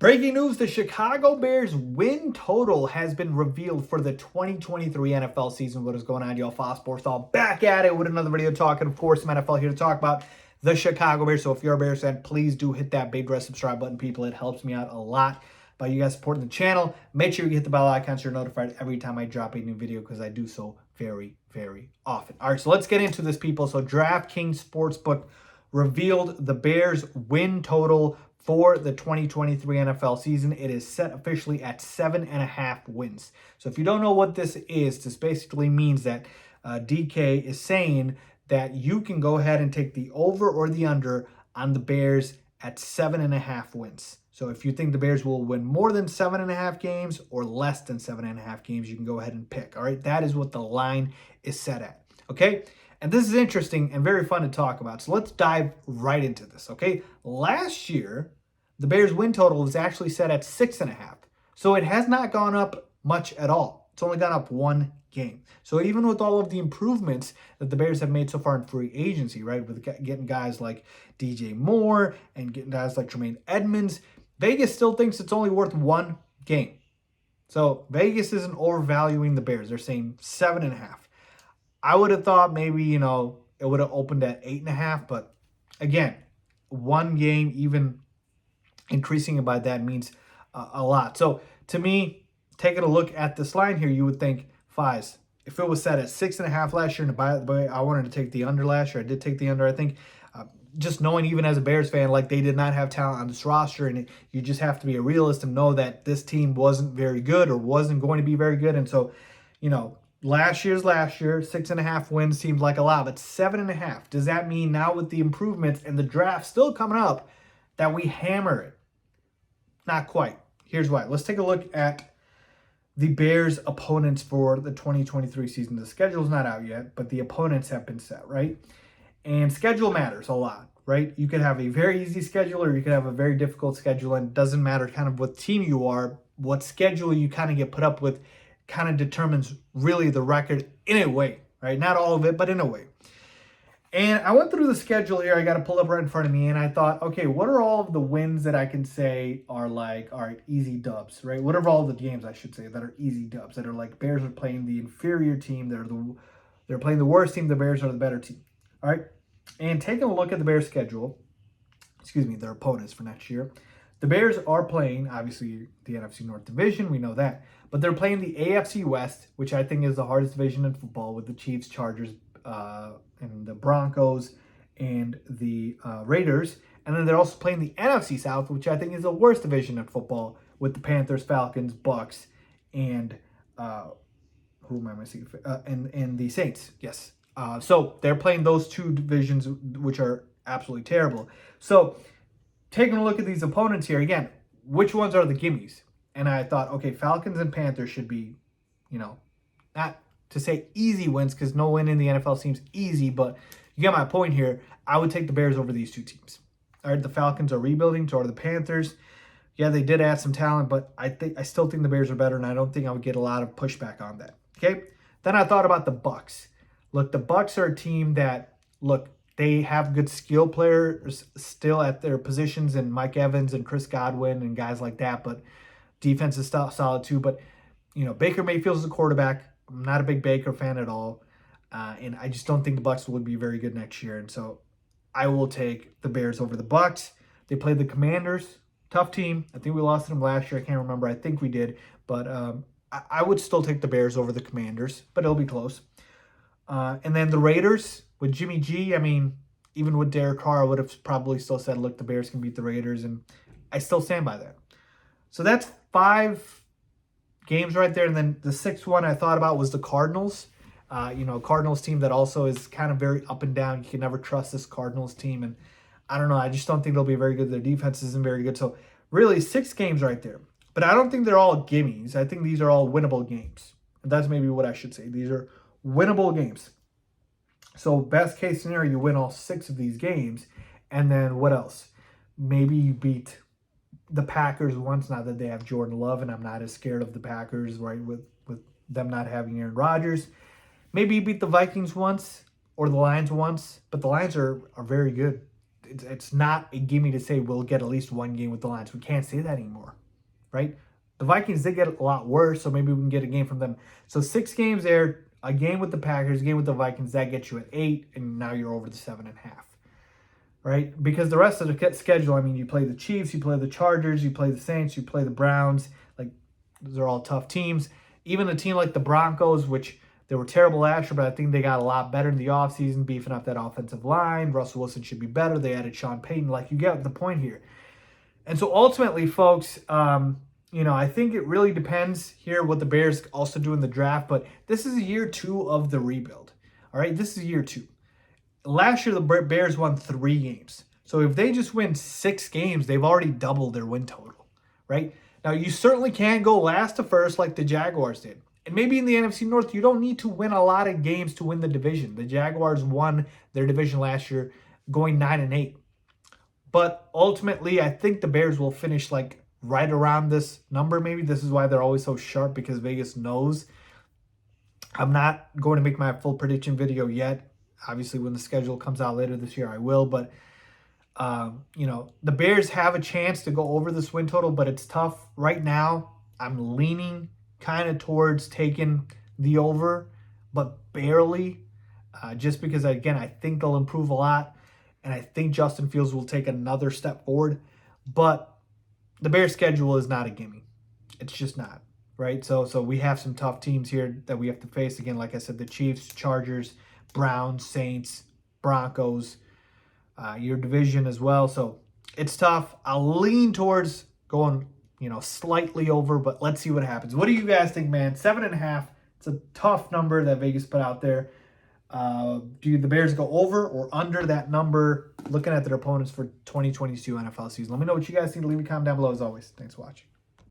Breaking news, the Chicago Bears win total has been revealed for the 2023 NFL season. What is going on, y'all? Faiz Sports all back at it with another video talking, of course, some NFL here to talk about the Chicago Bears. So if you're a Bears fan, please do hit that big red subscribe button, people. It helps me out a lot by you guys supporting the channel. Make sure you hit the bell icon so you're notified every time I drop a new video because I do so very, very often. All right, so let's get into this, people. So DraftKings Sportsbook revealed the Bears win total for the 2023 NFL season. It is set officially at 7.5 wins. So if you don't know what this is, this basically means that DK is saying that you can go ahead and take the over or the under on the Bears at 7.5 wins. So if you think the Bears will win more than 7.5 games or less than 7.5 games, you can go ahead and pick. All right, that is what the line is set at. Okay. And this is interesting and very fun to talk about. So let's dive right into this, okay? Last year, the Bears win total was actually set at 6.5. So it has not gone up much at all. It's only gone up one game. So even with all of the improvements that the Bears have made so far in free agency, right, with getting guys like DJ Moore and getting guys like Tremaine Edmonds, Vegas still thinks it's only worth one game. So Vegas isn't overvaluing the Bears. They're saying 7.5. I would have thought maybe, it would have opened at 8.5. But again, one game, even increasing it by that means a lot. So to me, taking a look at this line here, you would think, Faiz, if it was set at 6.5 last year, and by the way, I wanted to take the under last year. I did take the under. I think just knowing, even as a Bears fan, like they did not have talent on this roster, and you just have to be a realist and know that this team wasn't very good or wasn't going to be very good. And so, last year, 6.5 wins seemed like a lot, but 7.5. Does that mean now with the improvements and the draft still coming up that we hammer it? Not quite. Here's why. Let's take a look at the Bears' opponents for the 2023 season. The schedule's not out yet, but the opponents have been set, right? And schedule matters a lot, right? You could have a very easy schedule or you could have a very difficult schedule, and it doesn't matter kind of what team you are, what schedule you kind of get put up with kind of determines really the record in a way, right? Not all of it, but in a way. And I went through the schedule here. I got to pull up right in front of me, and I thought, okay, what are all of the wins that I can say are like, all right, easy dubs, right? What are all the games, I should say, that are easy dubs, that are like Bears are playing the inferior team, they're playing the worst team, the Bears are the better team, all right? And taking a look at the Bears' schedule, their opponents for next year, the Bears are playing, obviously, the NFC North Division. We know that. But they're playing the AFC West, which I think is the hardest division in football, with the Chiefs, Chargers, and the Broncos, and the Raiders. And then they're also playing the NFC South, which I think is the worst division in football, with the Panthers, Falcons, Bucks, and who am I missing? And the Saints, yes. So they're playing those two divisions, which are absolutely terrible. So taking a look at these opponents here, again, which ones are the gimmies? And I thought, okay, Falcons and Panthers should be, not to say easy wins, because no win in the NFL seems easy, but you get my point here. I would take the Bears over these two teams. All right, the Falcons are rebuilding, so are the Panthers. Yeah, they did add some talent, but I still think the Bears are better, and I don't think I would get a lot of pushback on that. Okay? Then I thought about the Bucks. Look, the Bucks are a team that, they have good skill players still at their positions, and Mike Evans and Chris Godwin and guys like that, but defense is solid too. But, Baker Mayfield's the quarterback. I'm not a big Baker fan at all, and I just don't think the Bucks would be very good next year. And so I will take the Bears over the Bucks. They played the Commanders, tough team. I think we lost to them last year. I can't remember. I think we did, but I would still take the Bears over the Commanders, but it'll be close. And then the Raiders with Jimmy G. Even with Derek Carr, I would have probably still said, look, the Bears can beat the Raiders, and I still stand by that. So that's 5 games right there. And then the 6th one I thought about was the Cardinals. Cardinals team that also is kind of very up and down. You can never trust this Cardinals team. And I don't know. I just don't think they'll be very good. Their defense isn't very good. So really 6 games right there. But I don't think they're all gimmies. I think these are all winnable games. And that's maybe what I should say. These are winnable games. So best case scenario, you win all 6 of these games. And then what else? Maybe you beat the Packers once, now that they have Jordan Love, and I'm not as scared of the Packers, right, with them not having Aaron Rodgers. Maybe you beat the Vikings once or the Lions once, but the Lions are very good. it's not a gimme to say we'll get at least one game with the Lions. We can't say that anymore, right? The Vikings did get a lot worse, so maybe we can get a game from them. So 6 games there, a game with the Packers, a game with the Vikings, that gets you at 8, and now you're over the 7.5, right? Because the rest of the schedule, I mean, you play the Chiefs, you play the Chargers, you play the Saints, you play the Browns. Like, those are all tough teams. Even a team like the Broncos, which they were terrible last year, but I think they got a lot better in the offseason, beefing up that offensive line. Russell Wilson should be better. They added Sean Payton. Like, you get the point here. And so ultimately, folks, I think it really depends here what the Bears also do in the draft, but this is year 2 of the rebuild. All right, this is year 2. Last year, the Bears won 3 games. So if they just win 6 games, they've already doubled their win total, right? Now, you certainly can't go last to first like the Jaguars did. And maybe in the NFC North, you don't need to win a lot of games to win the division. The Jaguars won their division last year going 9-8. But ultimately, I think the Bears will finish like right around this number maybe. This is why they're always so sharp, because Vegas knows. I'm not going to make my full prediction video yet. Obviously, when the schedule comes out later this year, I will. But, the Bears have a chance to go over this win total, but it's tough. Right now, I'm leaning kind of towards taking the over, but barely, just because, again, I think they'll improve a lot, and I think Justin Fields will take another step forward. But the Bears' schedule is not a gimme. It's just not, right? So we have some tough teams here that we have to face. Again, like I said, the Chiefs, Chargers, Browns, Saints, Broncos, your division as well. So it's tough. I'll lean towards going, slightly over, but let's see what happens. What do you guys think, man? 7.5. It's a tough number that Vegas put out there. Do the Bears go over or under that number, looking at their opponents for 2022 NFL season? Let me know what you guys think. Leave a comment down below as always. Thanks for watching.